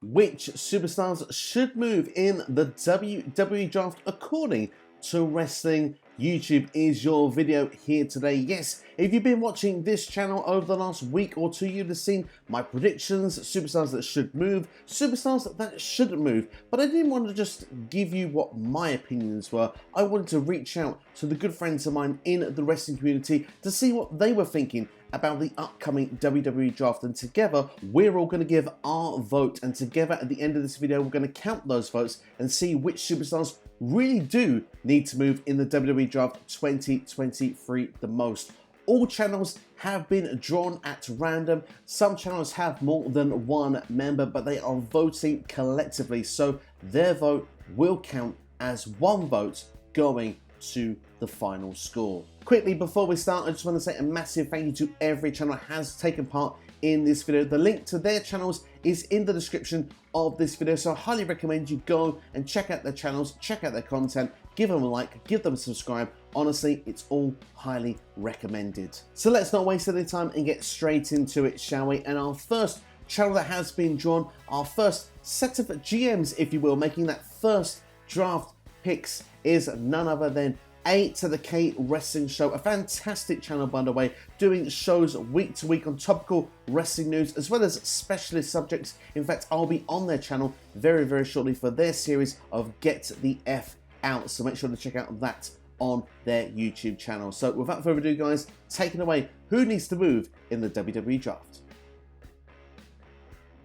Which superstars should move in the WWE draft according to Wrestling YouTube is your video here today. Yes, if you've been watching this channel over the last week or two, you've seen my predictions, superstars that should move, superstars that shouldn't move. But I didn't want to just give you what my opinions were. I wanted to reach out to the good friends of mine in the wrestling community to see what they were thinking about the upcoming WWE draft, and together we're all going to give our vote, and together at the end of this video we're going to count those votes and see which superstars really do need to move in the WWE draft 2023 the most. All channels have been drawn at random. Some channels have more than one member, but they are voting collectively, so their vote will count as one vote going to the final score. Quickly, before we start, I just want to say a massive thank you to every channel that has taken part in this video. The link to their channels is in the description of this video, so I highly recommend you go and check out their channels, check out their content, give them a like, give them a subscribe. Honestly, it's all highly recommended. So let's not waste any time and get straight into it, shall we? And our first channel that has been drawn, our first set of GMs, if you will, making that first draft picks is none other than A to the K Wrestling Show, a fantastic channel, by the way, doing shows week to week on topical wrestling news as well as specialist subjects. In fact, I'll be on their channel very, very shortly for their series of Get the F Out, so make sure to check out that on their YouTube channel. So without further ado, guys, taking away who needs to move in the WWE draft.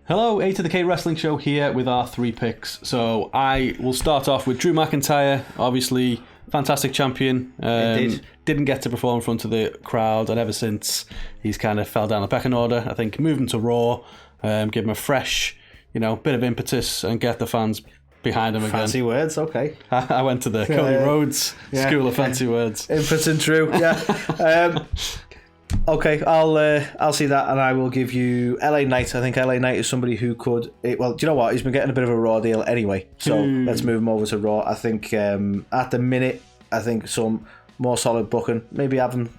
Hello, A to the K Wrestling Show here with our 3 picks. So I will start off with Drew McIntyre, obviously fantastic champion. Didn't get to perform in front of the crowd, and ever since he's kind of fell down the pecking order. I think move him to Raw, give him a fresh, bit of impetus and get the fans behind him again. Fancy words, okay. I went to the Cody Rhodes School of Fancy Words. Impotent Drew, yeah. Okay, I'll see that, and I will give you LA Knight. I think LA Knight is somebody who could. Well, do you know what? He's been getting a bit of a Raw deal anyway, so let's move him over to Raw. I think at the minute, I think some more solid booking, maybe have him,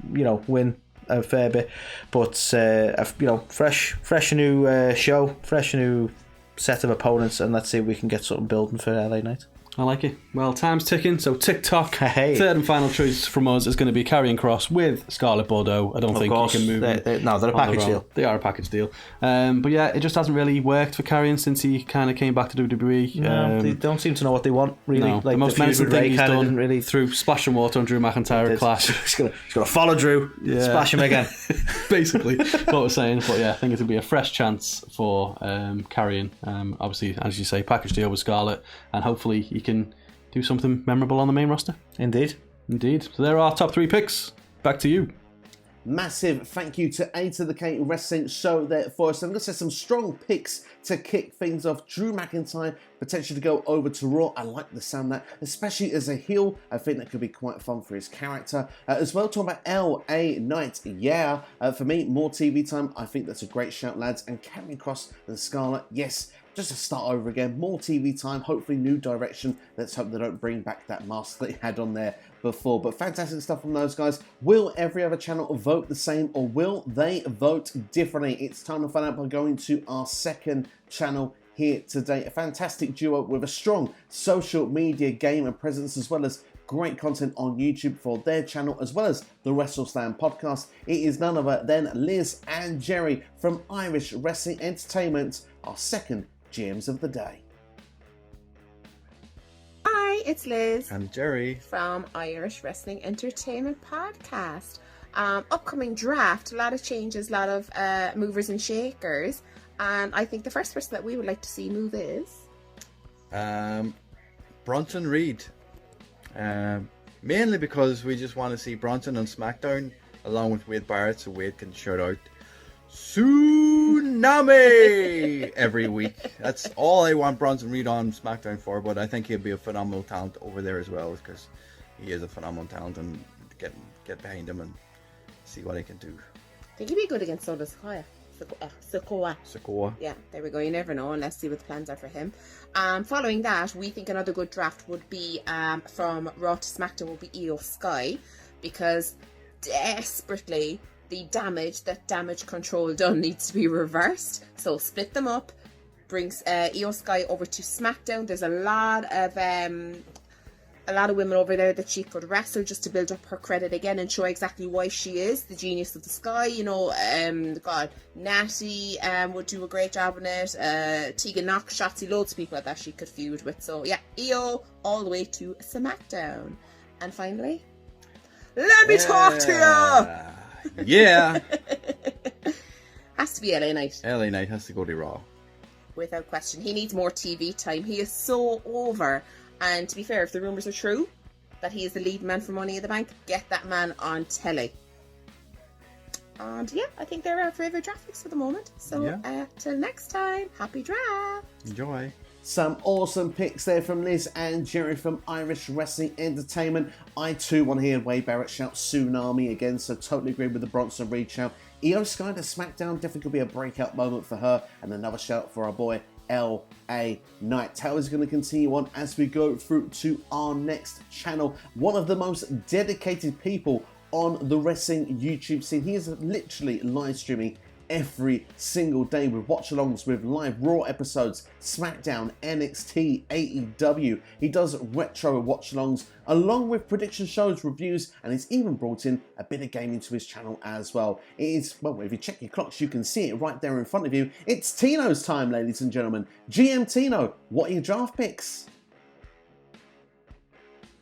win a fair bit, but fresh new show, fresh new set of opponents, and let's see if we can get something building for LA Knight. I like it. Well, time's ticking, so TikTok. Hey. Third and final choice from us is going to be Karrion Kross with Scarlett Bordeaux. I don't think you can move them. No, they're a package deal. They are a package deal. But yeah, it just hasn't really worked for Karrion since he kind of came back to WWE. No, they don't seem to know what they want, really. No, like the most menacing thing he's done really through splashing water on Drew McIntyre at Clash. He's going to follow Drew, splash him again. Basically, what we're saying. But yeah, I think it would be a fresh chance for Karrion. Obviously, as you say, package deal with Scarlett, and hopefully he can do something memorable on the main roster. Indeed. So there are our top 3 picks. Back to you. Massive thank you to A to the K Wrestling Show there for us. I'm going to say some strong picks to kick things off. Drew McIntyre, potentially to go over to Raw. I like the sound of that, especially as a heel. I think that could be quite fun for his character. As well, talking about LA Knight. Yeah, for me, more TV time. I think that's a great shout, lads. And Karrion Kross and Scarlett, yes, just to start over again, more TV time, hopefully new direction. Let's hope they don't bring back that mask they had on there before. But fantastic stuff from those guys. Will every other channel vote the same, or will they vote differently? It's time to find out by going to our second channel here today. A fantastic duo with a strong social media game and presence, as well as great content on YouTube for their channel, as well as the WrestleSlam podcast. It is none other than Liz and Jerry from Irish Wrestling Entertainment, our second GMs of the day. Hi, it's Liz And Jerry from Irish Wrestling Entertainment Podcast. Upcoming draft, a lot of changes, a lot of movers and shakers, and I think the first person that we would like to see move is Bronson Reed. Mainly because we just want to see Bronson on SmackDown along with Wade Barrett, so Wade can shout out Tsunami every week. That's all I want Bronson Reed on SmackDown for, but I think he'll be a phenomenal talent over there as well, because he is a phenomenal talent, and get behind him and see what he can do. I think he'd be good against Solo Sikoa. Yeah, there we go. You never know, and let's see what the plans are for him. Following that, we think another good draft would be from Raw to SmackDown would be Io Sky, because desperately the damage that Damage Control done needs to be reversed. So split them up, brings Io Sky over to SmackDown. There's a lot of women over there that she could wrestle just to build up her credit again and show exactly why she is the genius of the Sky. You know, Natty would do a great job in it. Tegan Knox, Shotzi, loads of people like that she could feud with. So yeah, Io all the way to SmackDown. And finally, let me talk to you. Yeah. Has to be LA Knight. LA Knight has to go to Raw. Without question. He needs more TV time. He is so over. And to be fair, if the rumours are true that he is the lead man for Money in the Bank, get that man on telly. And yeah, I think they're our favourite draft picks for the moment. So till next time, happy draft. Enjoy. Some awesome picks there from Liz and Jerry from Irish Wrestling Entertainment. I too want to hear Wade Barrett shout Tsunami again, so totally agree with the Bronson Reed shout. Io Sky to SmackDown definitely could be a breakout moment for her, and another shout for our boy LA Knight. How is it going to continue on as we go through to our next channel? One of the most dedicated people on the wrestling YouTube scene. He is literally live streaming every single day with watch-alongs, with live Raw episodes, SmackDown, NXT, AEW. He does retro watch-alongs along with prediction shows, reviews, and he's even brought in a bit of gaming to his channel as well. It is, well, if you check your clocks, you can see it right there in front of you. It's Tino's time, ladies and gentlemen. GM Tino, what are your draft picks?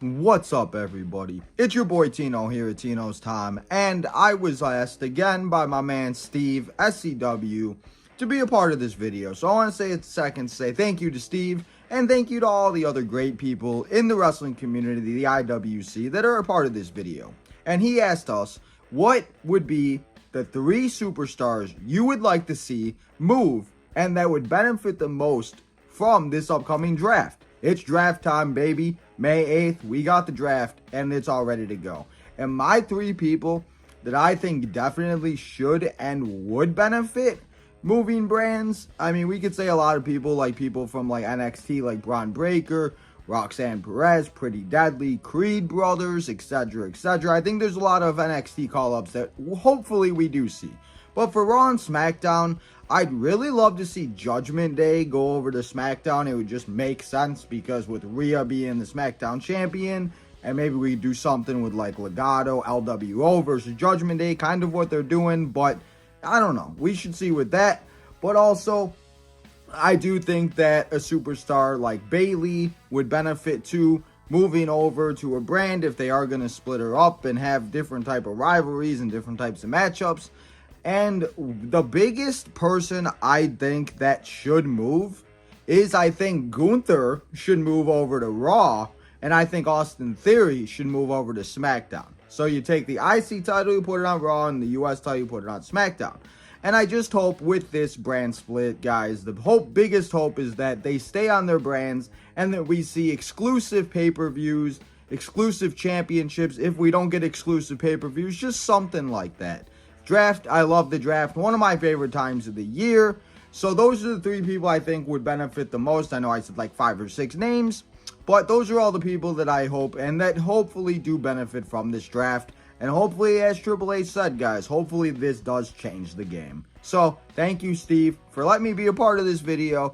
What's up, everybody? It's your boy Tino here at Tino's Time, and I was asked again by my man Steve, SCW, to be a part of this video. So I want to say a second to say thank you to Steve, and thank you to all the other great people in the wrestling community, the IWC, that are a part of this video. And he asked us, what would be the 3 superstars you would like to see move, and that would benefit the most from this upcoming draft? It's draft time, baby. May 8th, we got the draft, and it's all ready to go. And my 3 people that I think definitely should and would benefit moving brands, I mean, we could say a lot of people, like people from like NXT, like Braun Breaker, Roxanne Perez, Pretty Deadly, Creed Brothers, etc., etc. I think there's a lot of NXT call-ups that hopefully we do see. But for Raw and SmackDown, I'd really love to see Judgment Day go over to SmackDown. It would just make sense because with Rhea being the SmackDown champion, and maybe we do something with like Legado, LWO versus Judgment Day, kind of what they're doing, but I don't know. We should see with that. But also, I do think that a superstar like Bayley would benefit too, moving over to a brand if they are going to split her up and have different type of rivalries and different types of matchups. And the biggest person I think that should move is, I think Gunther should move over to Raw, and I think Austin Theory should move over to SmackDown. So you take the IC title, you put it on Raw, and the US title, you put it on SmackDown. And I just hope with this brand split, guys, the biggest hope is that they stay on their brands and that we see exclusive pay-per-views, exclusive championships. If we don't get exclusive pay-per-views, just something like that. Draft, I love the draft. One of my favorite times of the year. So those are the 3 people I think would benefit the most. I know I said like 5 or 6 names, but those are all the people that I hope and that hopefully do benefit from this draft. And hopefully, as Triple H said, guys, hopefully this does change the game. So thank you, Steve, for letting me be a part of this video.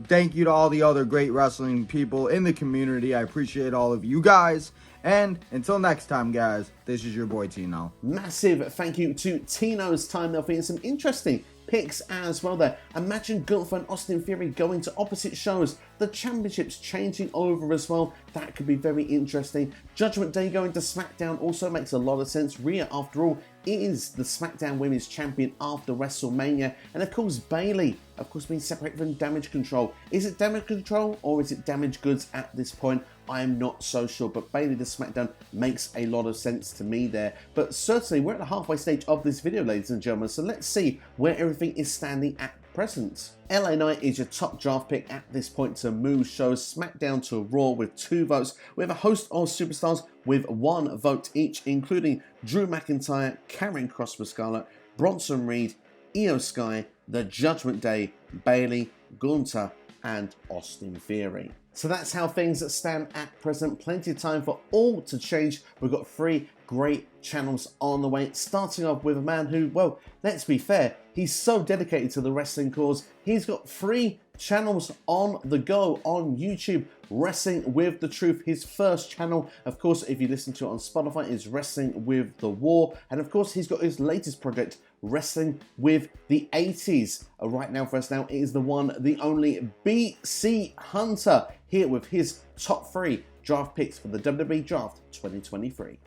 Thank you to all the other great wrestling people in the community. I appreciate all of you guys. And until next time, guys, this is your boy Tino. Massive thank you to Tino's Time. There'll be some interesting picks as well there. Imagine Gunther and Austin Theory going to opposite shows. The championships changing over as well. That could be very interesting. Judgment Day going to SmackDown also makes a lot of sense. Rhea, after all, is the SmackDown Women's Champion after WrestleMania. And of course, Bayley, of course, being separated from Damage Control. Is it Damage Control or is it Damaged Goods at this point? I am not so sure, but Bayley to SmackDown makes a lot of sense to me there. But certainly, we're at the halfway stage of this video, ladies and gentlemen, so let's see where everything is standing at present. LA Knight is your top draft pick at this point to move shows SmackDown to Raw with 2 votes. We have a host of superstars with 1 vote each, including Drew McIntyre, Karrion Kross with Scarlett, Bronson Reed, Io Sky, The Judgment Day, Bayley, Gunther, and Austin Theory. So that's how things stand at present. Plenty of time for all to change. We've got 3 great channels on the way, starting off with a man who, well, let's be fair, he's so dedicated to the wrestling cause. He's got 3 channels on the go on YouTube. Wrestling with the Truth, his first channel, of course, if you listen to it on Spotify, is Wrestling with the War, and of course he's got his latest project, Wrestling with the 80s. Right now for us now, it is the one, the only BC Hunter, here with his top 3 draft picks for the WWE Draft 2023.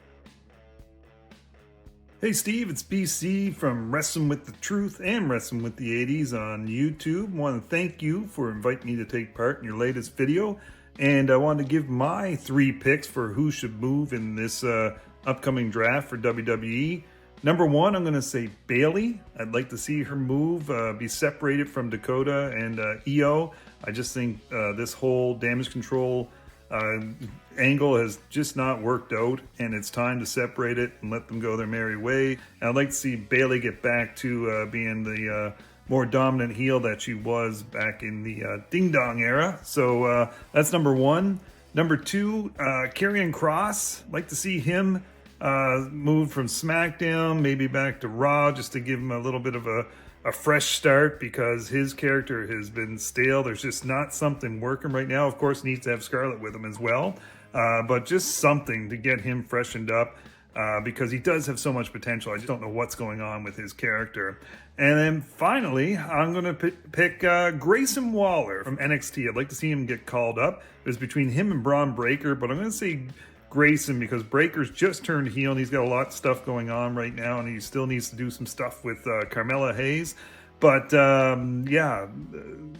Hey Steve, it's BC from Wrestling with the Truth and Wrestling with the 80s on YouTube. I want to thank you for inviting me to take part in your latest video. And I wanted to give my 3 picks for who should move in this upcoming draft for WWE. Number 1, I'm going to say Bayley. I'd like to see her move, be separated from Dakota and Io. I just think this whole damage control angle has just not worked out, and it's time to separate it and let them go their merry way. And I'd like to see Bayley get back to being the more dominant heel that she was back in the Ding Dong era. So that's number 1. Number 2, Karrion Kross. I'd like to see him moved from SmackDown, maybe back to Raw, just to give him a little bit of a fresh start, because his character has been stale. There's just not something working right now. Of course, needs to have Scarlett with him as well, but just something to get him freshened up, because he does have so much potential. I just don't know what's going on with his character. And then finally, I'm going to pick Grayson Waller from NXT. I'd like to see him get called up. It was between him and Braun Breaker, but I'm going to say Grayson, because Breaker's just turned heel and he's got a lot of stuff going on right now, and he still needs to do some stuff with Carmella Hayes. But yeah,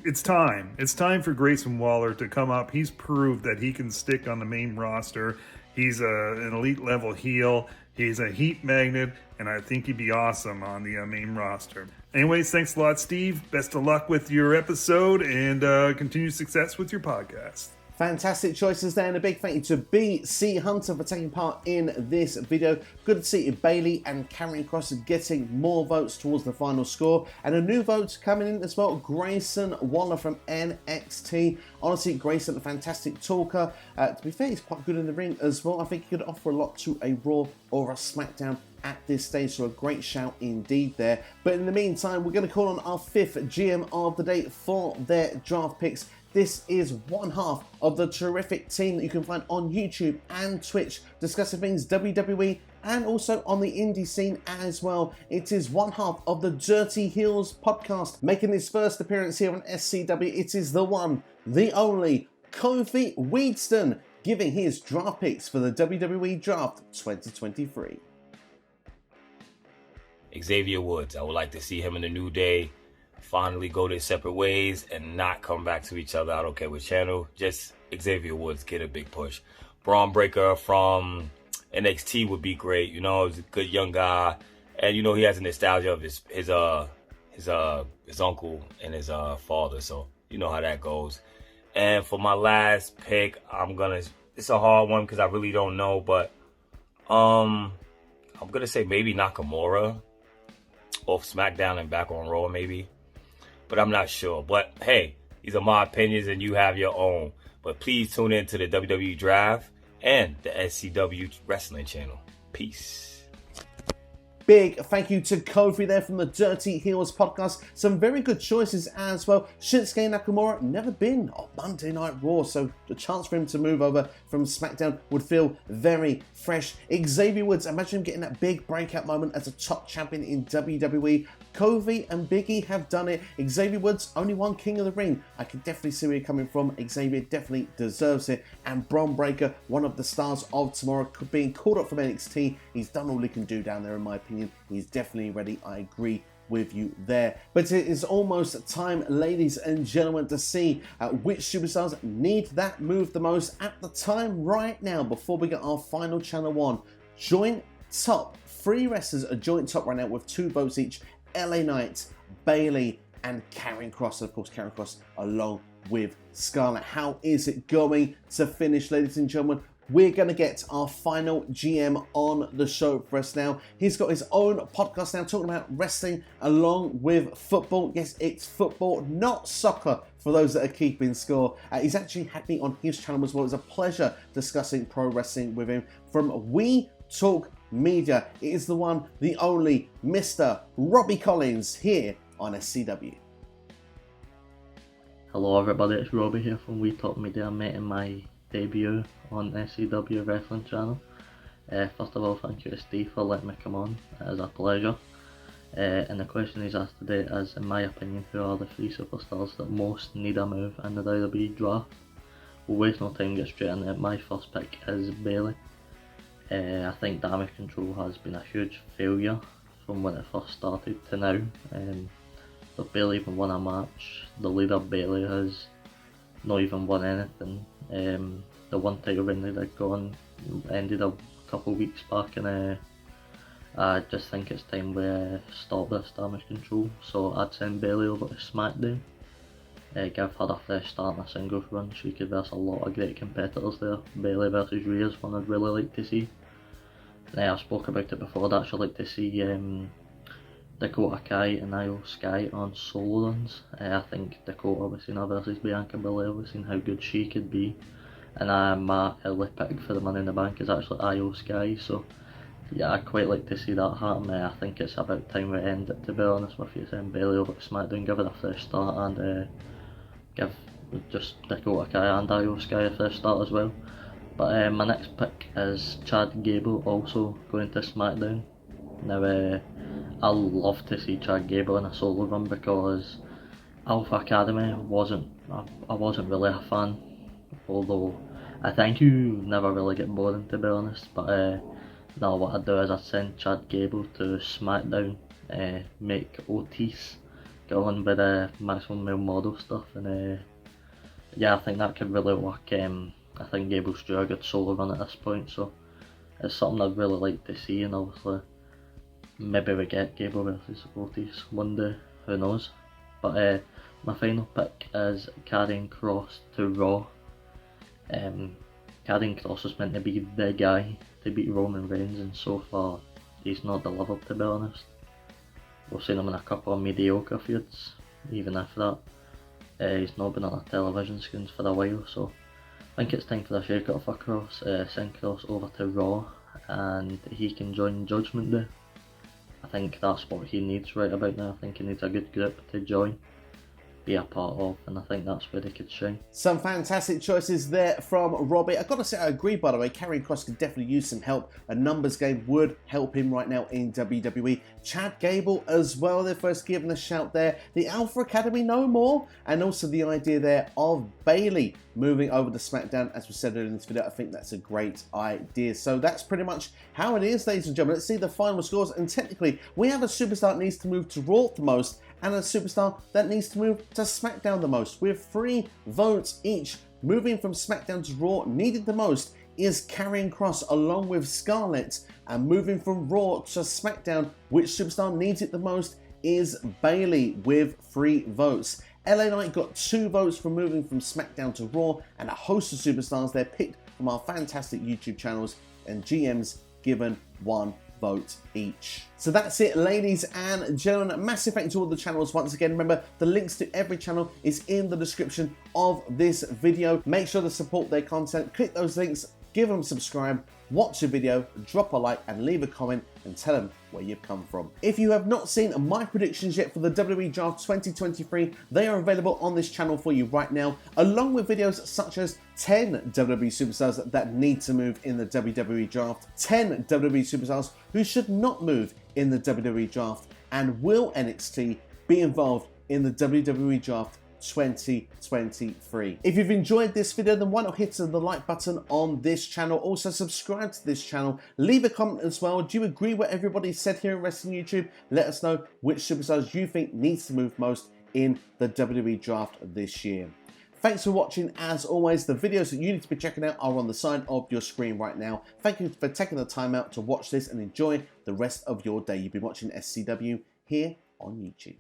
it's time. It's time for Grayson Waller to come up. He's proved that he can stick on the main roster. He's an elite level heel. He's a heat magnet, and I think he'd be awesome on the main roster. Anyways, thanks a lot, Steve. Best of luck with your episode, and continued success with your podcast. Fantastic choices there, and a big thank you to BC Hunter for taking part in this video. Good to see Bayley and Karrion Kross getting more votes towards the final score, and a new vote coming in as well, Grayson Waller from NXT. Honestly, Grayson, a fantastic talker. To be fair, he's quite good in the ring as well. I think he could offer a lot to a Raw or a SmackDown at this stage, so a great shout indeed there. But in the meantime, we're going to call on our 5th GM of the day for their draft picks. This is one half of the terrific team that you can find on YouTube and Twitch, discussing things WWE and also on the indie scene as well. It is one half of the Dirty Heels podcast, making his first appearance here on SCW. It is the one, the only, Kofi Wheatstone, giving his draft picks for the WWE Draft 2023. Xavier Woods. I would like to see him in a New Day finally go their separate ways and not come back to each other. I don't care which channel. Just Xavier Woods get a big push. Braun Breaker from NXT would be great. You know, he's a good young guy, and you know he has a nostalgia of his uncle and his father. So you know how that goes. And for my last pick, it's a hard one because I really don't know, but I'm gonna say maybe Nakamura off SmackDown and back on Raw maybe. But I'm not sure. But hey, these are my opinions and you have your own. But please tune in to the WWE Draft and the SCW Wrestling channel. Peace. Big thank you to Kofi there from the Dirty Heels podcast. Some very good choices as well. Shinsuke Nakamura, never been on Monday Night Raw, so the chance for him to move over from SmackDown would feel very fresh. Xavier Woods, imagine him getting that big breakout moment as a top champion in WWE. Kofi and Big E have done it. Xavier Woods, only one King of the Ring. I can definitely see where you're coming from. Xavier definitely deserves it. And Braun Breaker, one of the stars of tomorrow, being called up from NXT. He's done all he can do down there, in my opinion. He's definitely ready. I agree with you there. But it is almost time, ladies and gentlemen, to see which superstars need that move the most at the time right now before we get our final channel one. Joint top. 3 wrestlers are joint top right now with 2 votes each. LA Knight, Bayley, and Karrion Kross. Of course, Karrion Kross along with Scarlett. How is it going to finish, ladies and gentlemen? we're going to get our final GM on the show for us now. He's got his own podcast now talking about wrestling along with football. Yes, it's football, not soccer, for those that are keeping score. He's actually had me on his channel as well. It's a pleasure discussing pro wrestling with him. From We Talk Media, it is the one, the only Mr. Robbie Collins here on SCW. Hello everybody, it's Robbie here from We Talk Media. I'm making my debut on SCW Wrestling channel. First of all, thank you to Steve for letting me come on. It is a pleasure. And the question he's asked today is, in my opinion, who are the 3 superstars that most need a move in the WWE draft? We'll waste no time, get straight into it. My first pick is Bayley. I think Damage Control has been a huge failure from when it first started to now. They've barely even won a match. The leader Bayley has not even won anything. The one title reign they had gone ended a couple of weeks back, and I just think it's time we stop this Damage Control. So I'd send Bayley over to SmackDown. Give her a fresh start in a singles run. She could verse a lot of great competitors there. Bayley versus Rhea is one I'd really like to see. I spoke about it before, I'd actually like to see Dakota Kai and Io Sky on solo runs. I think Dakota, we've seen her versus Bianca Belair, we've seen how good she could be. And my early pick for the Money in the Bank is actually Io Sky, so yeah, I'd quite like to see that happen. I think it's about time we end it, to be honest with you. Send Bayley over to SmackDown, give her a fresh start, and give just Dakota Kai and Io Sky a fresh start as well. But my next pick is Chad Gable, also going to SmackDown. Now, I love to see Chad Gable in a solo run because Alpha Academy I wasn't really a fan, although I think you never really get boring, to be honest. But now what I'd do is I'd send Chad Gable to SmackDown, make Otis go on with the Maximum Male Model stuff, and yeah, I think that could really work. I think Gable's due a good solo run at this point, so it's something I'd really like to see, and obviously maybe we get Gable versus Otis one day, who knows. But my final pick is Karrion Kross to Raw. Karrion Kross was meant to be the guy to beat Roman Reigns, and so far he's not delivered, to be honest. We've seen him in a couple of mediocre feuds, even after that. He's not been on a television screens for a while, so I think it's time for a shake up for Kross. Send Kross over to Raw and he can join Judgment Day. I think that's what he needs right about now. I think he needs a good group to join, be a part of, and I think that's where they could shine. Some fantastic choices there from Robbie. I've got to say, I agree, by the way. Karrion Kross could definitely use some help. A numbers game would help him right now in WWE. Chad Gable as well, they're first given a shout there. The Alpha Academy no more. And also the idea there of Bayley moving over to SmackDown. As we said earlier in this video, I think that's a great idea. So that's pretty much how it is, ladies and gentlemen. Let's see the final scores. And technically, we have a superstar that needs to move to Raw the most, and a superstar that needs to move to SmackDown the most. With 3 votes each, moving from SmackDown to Raw needed the most is Karrion Kross along with Scarlett, and moving from Raw to SmackDown, which superstar needs it the most is Bayley with 3 votes. LA Knight got 2 votes for moving from SmackDown to Raw, and a host of superstars there picked from our fantastic YouTube channels, and GMs given 1 vote each. So that's it, ladies and gentlemen. A massive thank you to all the channels once again. Remember, the links to every channel is in the description of this video. Make sure to support their content. Click those links, give them a subscribe, watch the video, drop a like, and leave a comment and tell them where you've come from. If you have not seen my predictions yet for the WWE Draft 2023, they are available on this channel for you right now, along with videos such as 10 WWE superstars that need to move in the WWE Draft, 10 WWE superstars who should not move in the WWE Draft, and will NXT be involved in the WWE Draft 2023. If you've enjoyed this video, then why not hit the like button on this channel. Also subscribe to this channel, leave a comment as well. Do you agree with what everybody said here in Wrestling YouTube? Let us know which superstars you think needs to move most in the WWE Draft this year. Thanks for watching. As always, the videos that you need to be checking out are on the side of your screen right now. Thank you for taking the time out to watch this, and enjoy the rest of your day. You've been watching SCW here on YouTube.